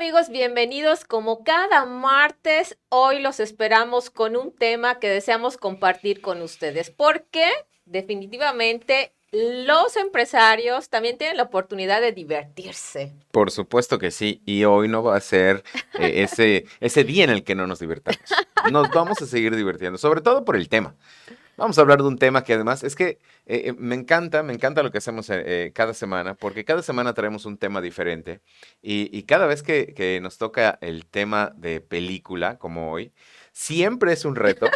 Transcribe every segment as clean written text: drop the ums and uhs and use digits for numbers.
amigos? Bienvenidos como cada martes. Hoy los esperamos con un tema que deseamos compartir con ustedes, porque definitivamente los empresarios también tienen la oportunidad de divertirse. Por supuesto que sí, y hoy no va a ser ese día en el que no nos divertamos. Nos vamos a seguir divirtiendo, sobre todo por el tema. Vamos a hablar de un tema que además es que me encanta lo que hacemos cada semana, porque cada semana traemos un tema diferente y cada vez que nos toca el tema de película, como hoy, siempre es un reto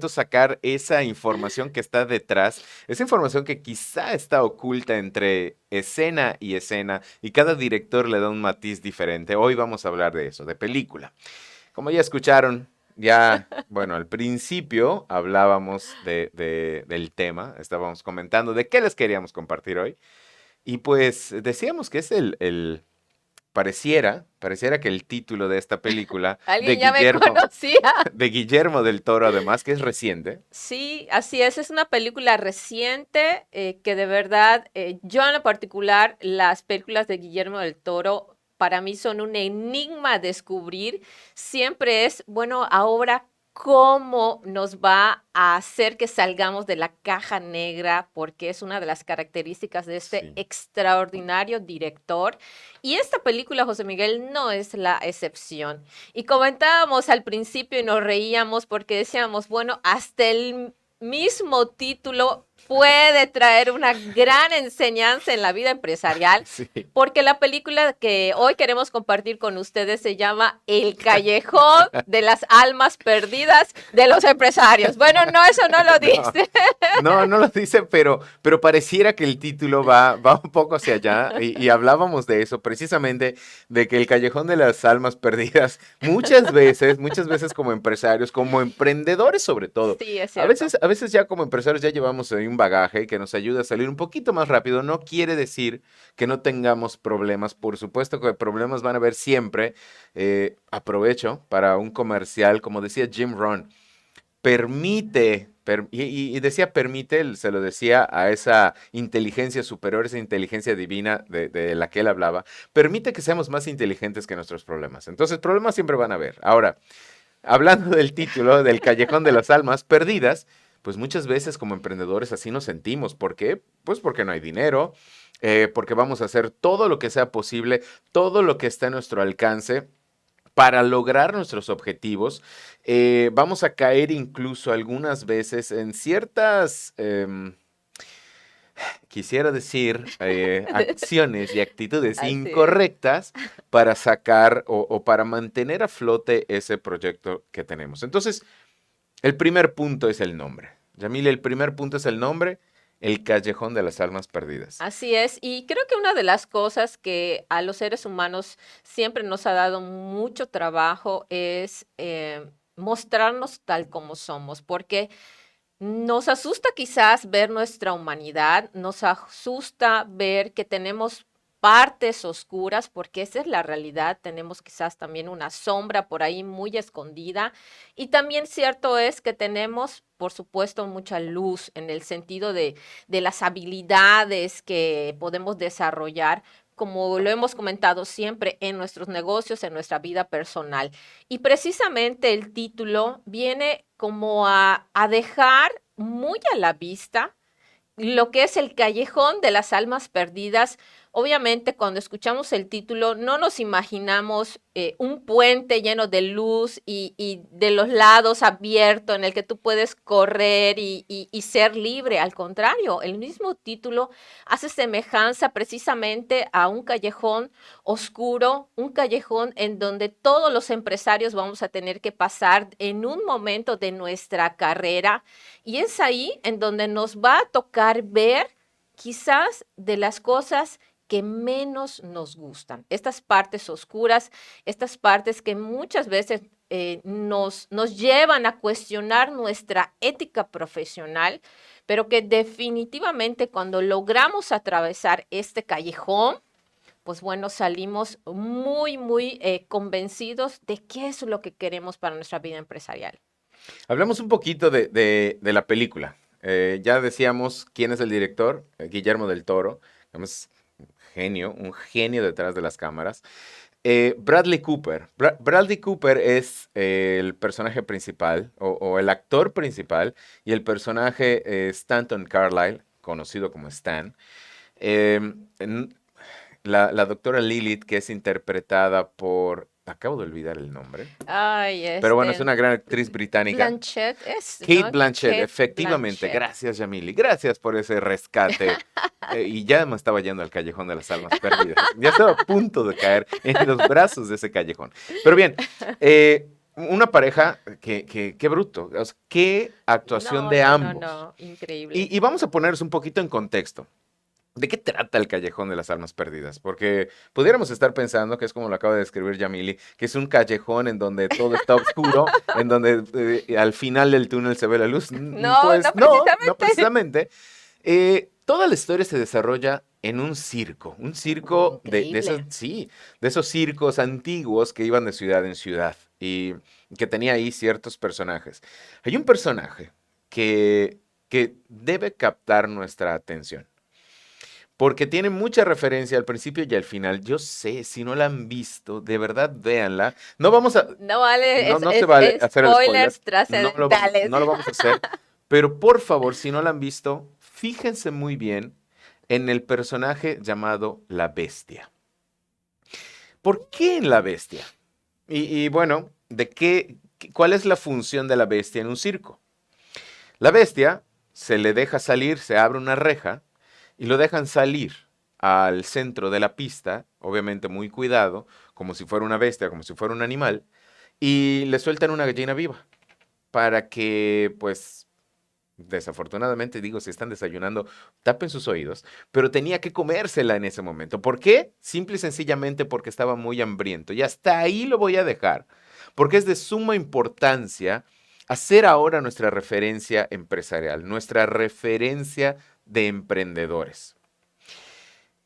sacar esa información que está detrás, esa información que quizá está oculta entre escena y escena y cada director le da un matiz diferente. Hoy vamos a hablar de eso, de película. Como ya escucharon, ya, bueno, al principio hablábamos del tema, estábamos comentando de qué les queríamos compartir hoy, y pues decíamos que es pareciera que el título de esta película ¿Alguien ya me conocía? de Guillermo del Toro, además, que es reciente. Sí, así es una película reciente que de verdad, yo en lo particular, las películas de Guillermo del Toro para mí son un enigma a descubrir. Siempre es, bueno, ahora cómo nos va a hacer que salgamos de la caja negra, porque es una de las características de este Sí. extraordinario director. Y esta película, José Miguel, no es la excepción. Y comentábamos al principio y nos reíamos porque decíamos, bueno, hasta el mismo título puede traer una gran enseñanza en la vida empresarial, Sí. porque la película que hoy queremos compartir con ustedes se llama El Callejón de las Almas Perdidas de los Empresarios. Bueno, no, eso no lo No, dice. no lo dice, pero pareciera que el título va un poco hacia allá y hablábamos de eso, precisamente de que el Callejón de las Almas Perdidas, muchas veces como empresarios, como emprendedores sobre todo, Sí, es a cierto. veces, a veces ya como empresarios ya llevamos ahí un bagaje que nos ayuda a salir un poquito más rápido, no quiere decir que no tengamos problemas, por supuesto que problemas van a haber siempre. Aprovecho para un comercial, como decía Jim Rohn, y decía permite, se lo decía a esa inteligencia superior, esa inteligencia divina de la que él hablaba, permite que seamos más inteligentes que nuestros problemas. Entonces, problemas siempre van a haber. Ahora, hablando del título, del Callejón de las Almas Perdidas, pues muchas veces como emprendedores así nos sentimos. ¿Por qué? Pues porque no hay dinero, porque vamos a hacer todo lo que sea posible, todo lo que está a nuestro alcance para lograr nuestros objetivos. Vamos a caer incluso algunas veces en ciertas, quisiera decir, acciones y actitudes Así es. incorrectas para sacar o para mantener a flote ese proyecto que tenemos. Entonces, el primer punto es el nombre. Yamile, el primer punto es el nombre, el Callejón de las Almas Perdidas. Así es, y creo que una de las cosas que a los seres humanos siempre nos ha dado mucho trabajo es mostrarnos tal como somos, porque nos asusta quizás ver nuestra humanidad, nos asusta ver que tenemos partes oscuras, porque esa es la realidad, tenemos quizás también una sombra por ahí muy escondida. Y también cierto es que tenemos, por supuesto, mucha luz en el sentido de las habilidades que podemos desarrollar, como lo hemos comentado siempre en nuestros negocios, en nuestra vida personal. Y precisamente el título viene como a dejar muy a la vista lo que es el Callejón de las Almas Perdidas. Obviamente, cuando escuchamos el título, no nos imaginamos un puente lleno de luz y de los lados abierto en el que tú puedes correr y ser libre. Al contrario, el mismo título hace semejanza precisamente a un callejón oscuro, un callejón en donde todos los empresarios vamos a tener que pasar en un momento de nuestra carrera, y es ahí en donde nos va a tocar ver quizás de las cosas que menos nos gustan, estas partes oscuras, estas partes que muchas veces nos llevan a cuestionar nuestra ética profesional, pero que definitivamente cuando logramos atravesar este callejón, pues bueno, salimos muy convencidos de qué es lo que queremos para nuestra vida empresarial. Hablamos un poquito de la película. Ya decíamos quién es el director, Guillermo del Toro, es un genio detrás de las cámaras. Bradley Cooper. Bradley Cooper es el personaje principal o el actor principal y el personaje Stanton Carlyle, conocido como Stan. En la doctora Lilith, que es interpretada por... Acabo de olvidar el nombre. Ay, Pero bueno, es una gran actriz británica. Blanchett es, Kate ¿no? Blanchett, Kate efectivamente. Blanchett. Gracias, Yamili. Gracias por ese rescate. Y ya me estaba yendo al callejón de las almas perdidas. Ya estaba a punto de caer en los brazos de ese callejón. Pero bien, una pareja qué bruto. O sea, qué actuación No, de no, no, ambos. no, increíble. Y vamos a ponernos un poquito en contexto. ¿De qué trata el Callejón de las Almas Perdidas? Porque pudiéramos estar pensando que es como lo acaba de describir Yamili, que es un callejón en donde todo está oscuro, en donde al final del túnel se ve la luz. No, Pues no no precisamente. precisamente. Toda la historia se desarrolla en un circo de esos, Increíble. sí, de esos circos antiguos que iban de ciudad en ciudad y que tenía ahí ciertos personajes. Hay un personaje que debe captar nuestra atención. Porque tiene mucha referencia al principio y al final. Yo sé, si no la han visto, de verdad véanla. No vamos a, No vale, no se vale hacer el spoiler. spoilers trascendentales. No lo vamos a hacer. Pero por favor, si no la han visto, fíjense muy bien en el personaje llamado la Bestia. ¿Por qué en la Bestia? Y bueno, ¿cuál es la función de la Bestia en un circo? La Bestia se le deja salir, se abre una reja y lo dejan salir al centro de la pista, obviamente muy cuidado, como si fuera una bestia, como si fuera un animal, y le sueltan una gallina viva para que, pues, desafortunadamente, digo, si están desayunando, tapen sus oídos, pero tenía que comérsela en ese momento. ¿Por qué? Simple y sencillamente porque estaba muy hambriento. Y hasta ahí lo voy a dejar, porque es de suma importancia hacer ahora nuestra referencia empresarial, nuestra referencia de emprendedores.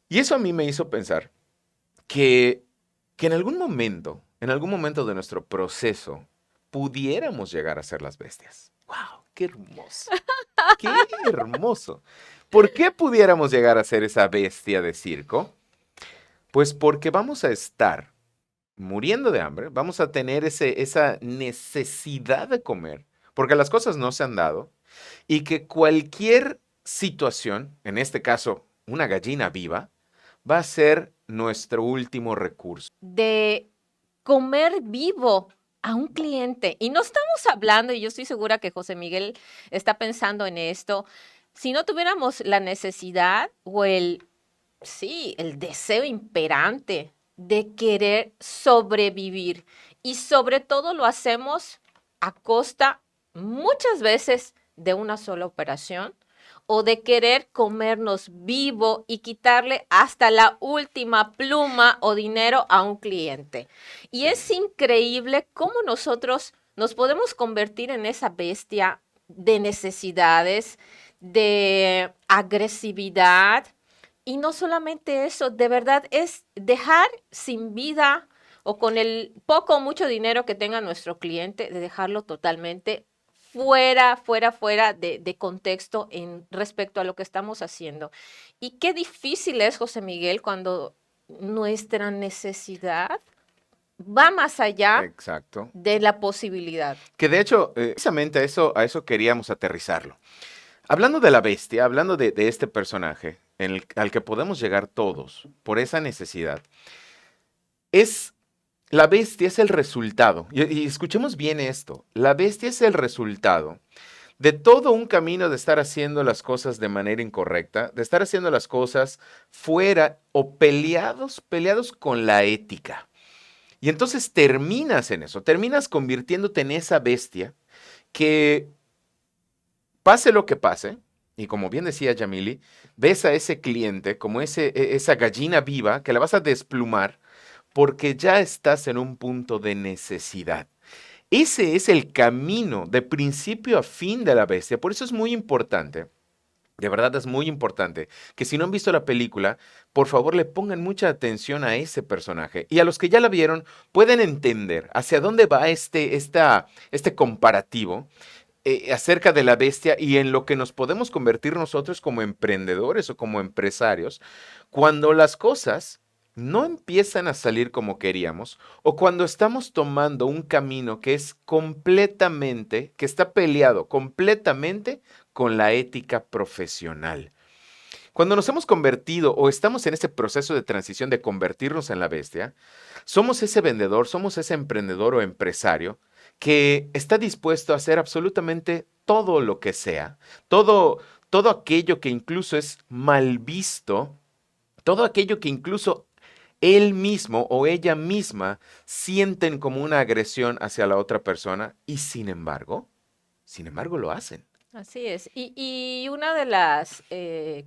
Y eso a mí me hizo pensar que, que en algún momento de nuestro proceso, pudiéramos llegar a ser las bestias. ¡Wow! ¡Qué hermoso! ¡Qué hermoso! ¿Por qué pudiéramos llegar a ser esa bestia de circo? Pues porque vamos a estar muriendo de hambre, vamos a tener esa necesidad de comer, porque las cosas no se han dado, y que cualquier situación, en este caso una gallina viva, va a ser nuestro último recurso. De comer vivo a un cliente. Y no estamos hablando, y yo estoy segura que José Miguel está pensando en esto, si no tuviéramos la necesidad o sí, el deseo imperante de querer sobrevivir. Y sobre todo lo hacemos a costa muchas veces de una sola operación o de querer comernos vivo y quitarle hasta la última pluma o dinero a un cliente. Y Sí. es increíble cómo nosotros nos podemos convertir en esa bestia de necesidades, de agresividad. Y no solamente eso, de verdad es dejar sin vida o con el poco o mucho dinero que tenga nuestro cliente, de dejarlo totalmente fuera de contexto en respecto a lo que estamos haciendo. Y qué difícil es, José Miguel, cuando nuestra necesidad va más allá Exacto. de la posibilidad. Que de hecho, precisamente a eso queríamos aterrizarlo. Hablando de la bestia, hablando de este personaje al que podemos llegar todos por esa necesidad, es la bestia es el resultado. Y escuchemos bien esto. La bestia es el resultado de todo un camino de estar haciendo las cosas de manera incorrecta, de estar haciendo las cosas fuera o peleados con la ética. Y entonces terminas en eso, terminas convirtiéndote en esa bestia que pase lo que pase, y como bien decía Yamili, ves a ese cliente como esa gallina viva que la vas a desplumar porque ya estás en un punto de necesidad. Ese es el camino de principio a fin de la bestia. Por eso es muy importante, de verdad es muy importante, que si no han visto la película, por favor le pongan mucha atención a ese personaje. Y a los que ya la vieron, pueden entender hacia dónde va este comparativo acerca de la bestia y en lo que nos podemos convertir nosotros como emprendedores o como empresarios cuando las cosas no empiezan a salir como queríamos, o cuando estamos tomando un camino que es completamente, que está peleado completamente con la ética profesional. Cuando nos hemos convertido o estamos en ese proceso de transición de convertirnos en la bestia, somos ese vendedor, somos ese emprendedor o empresario que está dispuesto a hacer absolutamente todo lo que sea, todo aquello que incluso es mal visto, todo aquello que incluso él mismo o ella misma sienten como una agresión hacia la otra persona y sin embargo lo hacen. Así es. Y una de las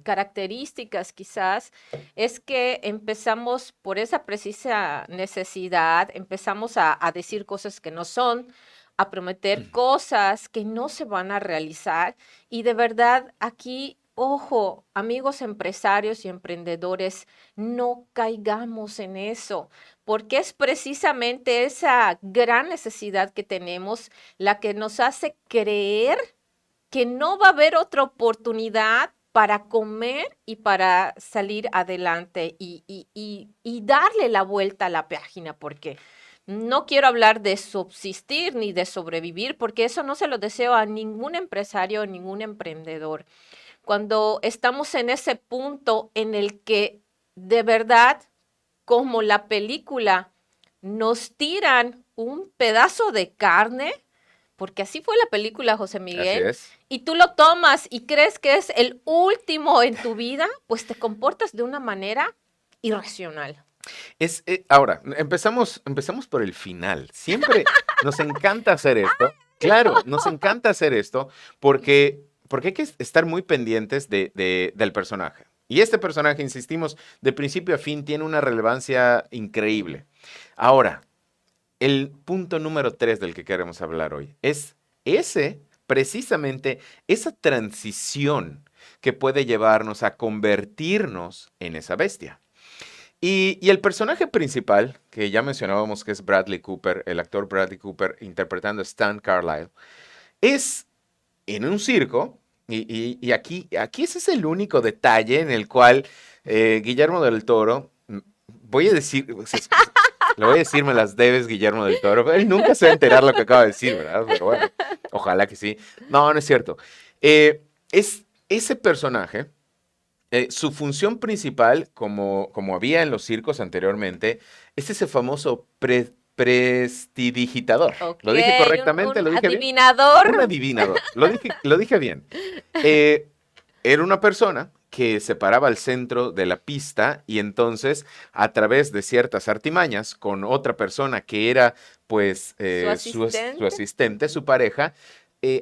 características quizás es que empezamos por esa precisa necesidad, empezamos a decir cosas que no son, a prometer cosas que no se van a realizar. Y de verdad, aquí, ojo, amigos empresarios y emprendedores, no caigamos en eso, porque es precisamente esa gran necesidad que tenemos la que nos hace creer que no va a haber otra oportunidad para comer y para salir adelante y darle la vuelta a la página, porque no quiero hablar de subsistir ni de sobrevivir, porque eso no se lo deseo a ningún empresario, ningún emprendedor. Cuando estamos en ese punto en el que de verdad, como la película, nos tiran un pedazo de carne, porque así fue la película, José Así Miguel, es. y tú lo tomas y crees que es el último en tu vida, pues te comportas de una manera irracional. Ahora, empezamos por el final. Siempre nos encanta hacer esto. Claro, nos encanta hacer esto porque hay que estar muy pendientes del personaje. Y este personaje, insistimos, de principio a fin tiene una relevancia increíble. Ahora, el punto número 3 del que queremos hablar hoy es precisamente, esa transición que puede llevarnos a convertirnos en esa bestia. Y el personaje principal, que ya mencionábamos que es Bradley Cooper, el actor Bradley Cooper interpretando a Stan Carlyle, es en un circo, y aquí ese es el único detalle en el cual Guillermo del Toro, voy a decir, le voy a decir, me las debes, Guillermo del Toro, pero él nunca se va a enterar lo que acaba de decir, ¿verdad? Pero bueno, ojalá que sí. No, no es cierto. Es ese personaje. Su función principal, como había en los circos anteriormente, es ese famoso prestidigitador. Ok, ¿Lo dije correctamente? un ¿Lo dije bien? Un adivinador. adivinador. Lo dije bien. Eh, Era una persona que se paraba al centro de la pista y entonces, a través de ciertas artimañas, con otra persona que era, pues, Su su asistente. asistente, su pareja,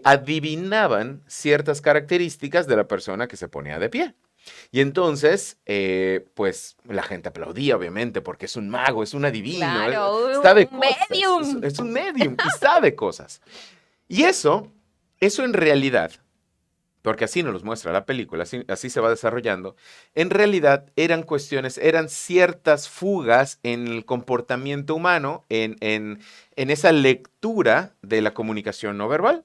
adivinaban ciertas características de la persona que se ponía de pie. Y entonces, pues la gente aplaudía, obviamente, porque es un mago, es un adivino, Claro, sabe un cosas, medium. es un medium y sabe cosas. Y eso en realidad, porque así nos los muestra la película, así se va desarrollando, en realidad eran ciertas fugas en el comportamiento humano, en esa lectura de la comunicación no verbal.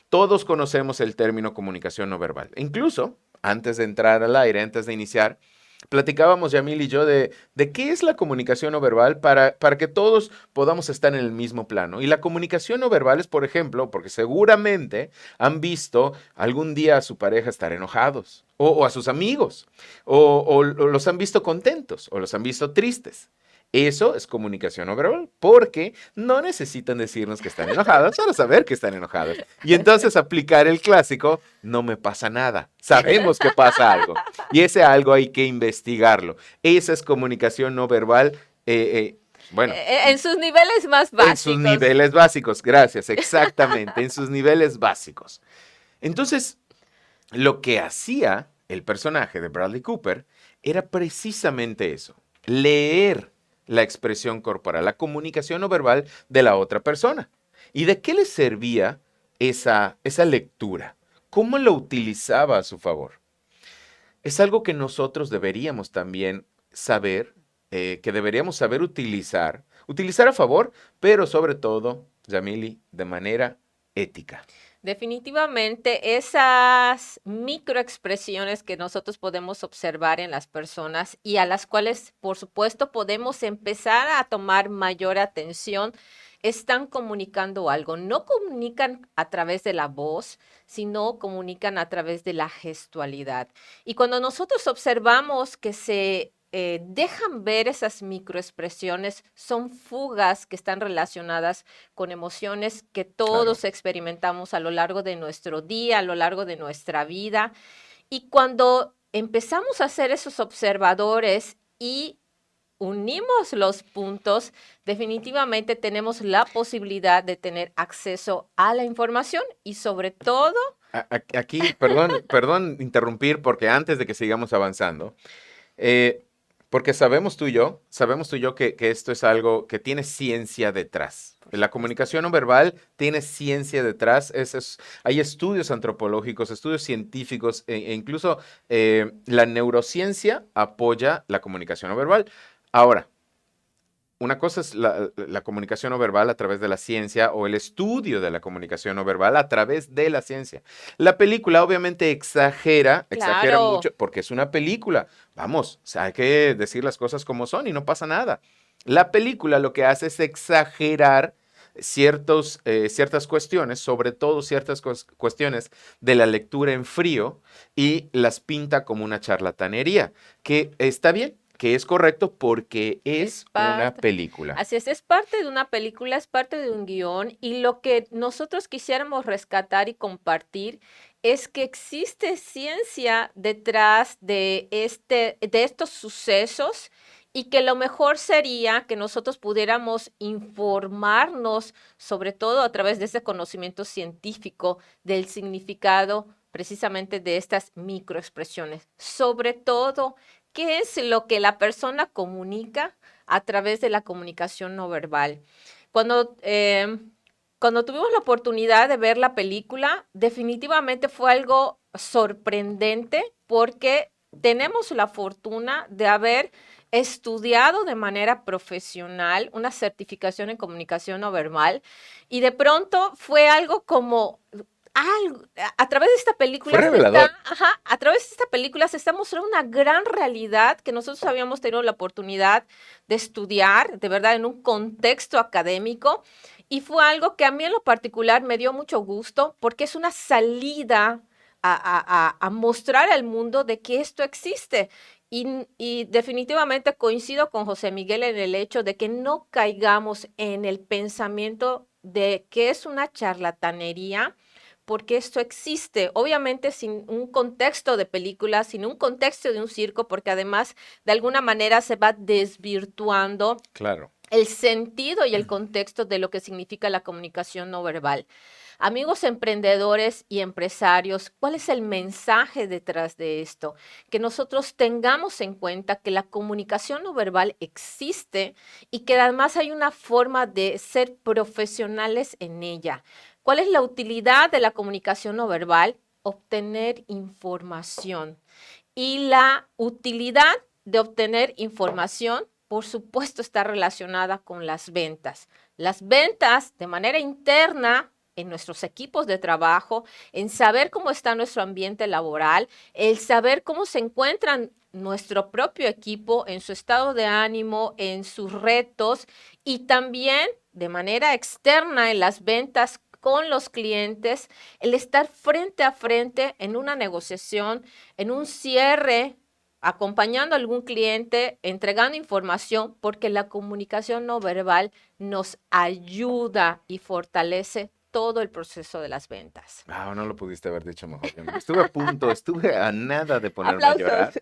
Todos conocemos el término comunicación no verbal. Incluso, antes de entrar al aire, antes de iniciar, platicábamos Yamil y yo de qué es la comunicación no verbal para que todos podamos estar en el mismo plano. Y la comunicación no verbal es, por ejemplo, porque seguramente han visto algún día a su pareja estar enojados, o a sus amigos, o los han visto contentos, o los han visto tristes. Eso es comunicación no verbal, porque no necesitan decirnos que están enojadas para saber que están enojadas. Y entonces aplicar el clásico, no me pasa nada. Sabemos que pasa algo. Y ese algo hay que investigarlo. Esa es comunicación no verbal, bueno, En sus niveles más en sus básicos. niveles básicos. Gracias, exactamente, en sus niveles básicos. Entonces, lo que hacía el personaje de Bradley Cooper era precisamente eso, leer la expresión corporal, la comunicación no verbal de la otra persona. ¿Y de qué le servía esa lectura? ¿Cómo lo utilizaba a su favor? Es algo que nosotros deberíamos también saber, que deberíamos saber utilizar a favor, pero sobre todo, Yamili, de manera ética. Definitivamente, esas microexpresiones que nosotros podemos observar en las personas y a las cuales, por supuesto, podemos empezar a tomar mayor atención, están comunicando algo. No comunican a través de la voz, sino comunican a través de la gestualidad. Y cuando nosotros observamos que se dejan ver esas microexpresiones, son fugas que están relacionadas con emociones que Claro. todos experimentamos a lo largo de nuestro día, a lo largo de nuestra vida. Y cuando empezamos a ser esos observadores y unimos los puntos, definitivamente tenemos la posibilidad de tener acceso a la información y sobre todo, Aquí, perdón interrumpir porque antes de que sigamos avanzando, eh, porque sabemos tú y yo que esto es algo que tiene ciencia detrás. por La supuesto, comunicación no verbal tiene ciencia detrás. Hay estudios antropológicos, estudios científicos e incluso la neurociencia apoya la comunicación no verbal. Ahora, una cosa es la comunicación no verbal a través de la ciencia o el estudio de la comunicación no verbal a través de la ciencia. La película obviamente exagera claro. mucho porque es una película. Vamos, o sea, hay que decir las cosas como son y no pasa nada. La película lo que hace es exagerar ciertas cuestiones, sobre todo ciertas cuestiones de la lectura en frío y las pinta como una charlatanería, que está bien, que es correcto porque Es es una parte. película. Así es parte de una película, es parte de un guión y lo que nosotros quisiéramos rescatar y compartir es que existe ciencia detrás de estos sucesos y que lo mejor sería que nosotros pudiéramos informarnos, sobre todo a través de ese conocimiento científico, del significado precisamente de estas microexpresiones. Sobre todo, ¿qué es lo que la persona comunica a través de la comunicación no verbal? Cuando, cuando tuvimos la oportunidad de ver la película, definitivamente fue algo sorprendente porque tenemos la fortuna de haber estudiado de manera profesional una certificación en comunicación no verbal y de pronto fue algo como algo, a través de esta Fue película se está, revelador. ajá, a través de esta película se está mostrando una gran realidad que nosotros habíamos tenido la oportunidad de estudiar, de verdad, en un contexto académico, y fue algo que a mí en lo particular me dio mucho gusto porque es una salida a mostrar al mundo de que esto existe. Y definitivamente coincido con José Miguel en el hecho de que no caigamos en el pensamiento de que es una charlatanería, porque esto existe, obviamente sin un contexto de película, sin un contexto de un circo, porque además de alguna manera se va desvirtuando Claro. el sentido y el contexto de lo que significa la comunicación no verbal. Amigos emprendedores y empresarios, ¿cuál es el mensaje detrás de esto? Que nosotros tengamos en cuenta que la comunicación no verbal existe y que además hay una forma de ser profesionales en ella. ¿Cuál es la utilidad de la comunicación no verbal? Obtener información. Y la utilidad de obtener información, por supuesto, está relacionada con las ventas. Las ventas de manera interna en nuestros equipos de trabajo, en saber cómo está nuestro ambiente laboral, el saber cómo se encuentran nuestro propio equipo en su estado de ánimo, en sus retos y también de manera externa en las ventas con los clientes, el estar frente a frente en una negociación, en un cierre, acompañando a algún cliente, entregando información, porque la comunicación no verbal nos ayuda y fortalece todo el proceso de las ventas. Ah, no lo pudiste haber dicho mejor, Yami. Estuve a punto, estuve a nada de ponerme a Aplausos. llorar,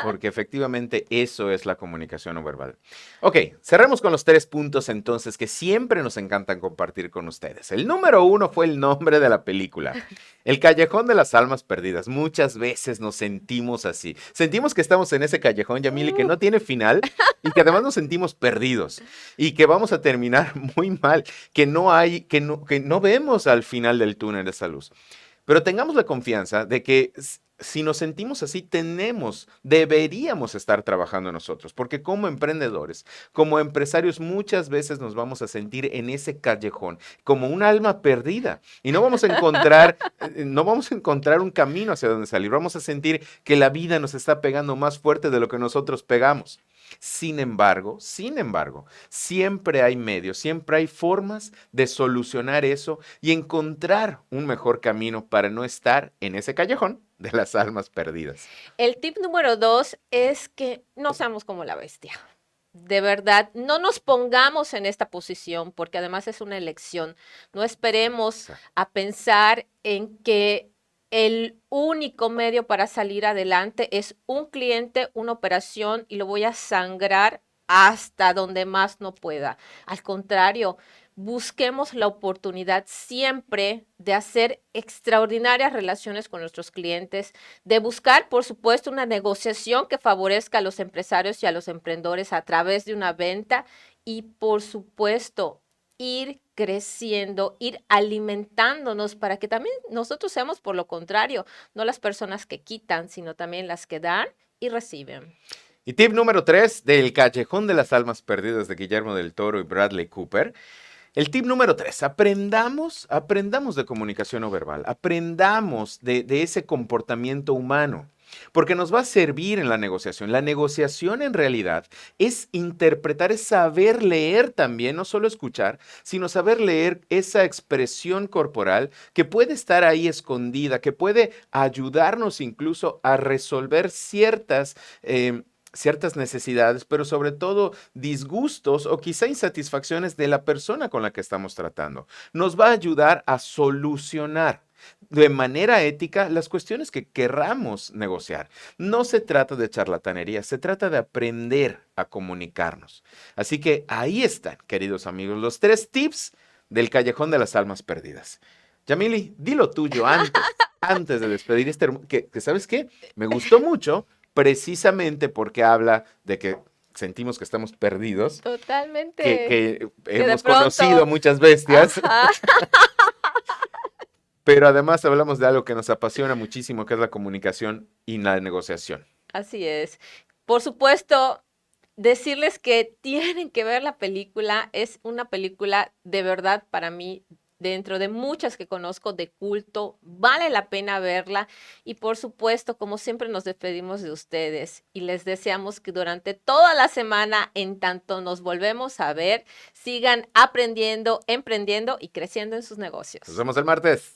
porque efectivamente eso es la comunicación no verbal. Ok, cerremos con los 3 puntos entonces que siempre nos encantan compartir con ustedes. El número 1 fue el nombre de la película, El Callejón de las Almas Perdidas. Muchas veces nos sentimos así. Sentimos que estamos en ese callejón, Yamile, que no tiene final y que además nos sentimos perdidos y que vamos a terminar muy mal, que no vemos al final del túnel esa luz. Pero tengamos la confianza de que si nos sentimos así, deberíamos estar trabajando nosotros, porque como emprendedores, como empresarios, muchas veces nos vamos a sentir en ese callejón como un alma perdida y no vamos a encontrar un camino hacia donde salir. Vamos a sentir que la vida nos está pegando más fuerte de lo que nosotros pegamos. Sin embargo, siempre hay medios, siempre hay formas de solucionar eso y encontrar un mejor camino para no estar en ese callejón de las almas perdidas. El tip número 2 es que no seamos como la bestia. De verdad, no nos pongamos en esta posición porque además es una elección. No esperemos a pensar en que el único medio para salir adelante es un cliente, una operación y lo voy a sangrar hasta donde más no pueda. Al contrario, busquemos la oportunidad siempre de hacer extraordinarias relaciones con nuestros clientes, de buscar, por supuesto, una negociación que favorezca a los empresarios y a los emprendedores a través de una venta y, por supuesto, ir creciendo, ir alimentándonos para que también nosotros seamos, por lo contrario, no las personas que quitan, sino también las que dan y reciben. Y tip número 3 del Callejón de las Almas Perdidas de Guillermo del Toro y Bradley Cooper. El tip número 3, aprendamos de comunicación no verbal, aprendamos de ese comportamiento humano, porque nos va a servir en la negociación. La negociación en realidad es interpretar, es saber leer también, no solo escuchar, sino saber leer esa expresión corporal que puede estar ahí escondida, que puede ayudarnos incluso a resolver ciertas necesidades, pero sobre todo disgustos o quizá insatisfacciones de la persona con la que estamos tratando. Nos va a ayudar a solucionar de manera ética las cuestiones que querramos negociar. No se trata de charlatanería, se trata de aprender a comunicarnos. Así que ahí están, queridos amigos, los 3 tips del Callejón de las Almas Perdidas. Yamili, di lo tuyo antes de despedir que ¿sabes qué? Me gustó mucho precisamente porque habla de que sentimos que estamos perdidos. Totalmente. Que hemos conocido muchas bestias. Pero además hablamos de algo que nos apasiona muchísimo, que es la comunicación y la negociación. Así es. Por supuesto, decirles que tienen que ver la película. Es una película de verdad para mí, dentro de muchas que conozco, de culto. Vale la pena verla. Y por supuesto, como siempre, nos despedimos de ustedes y les deseamos que durante toda la semana, en tanto nos volvemos a ver, sigan aprendiendo, emprendiendo y creciendo en sus negocios. Nos vemos el martes.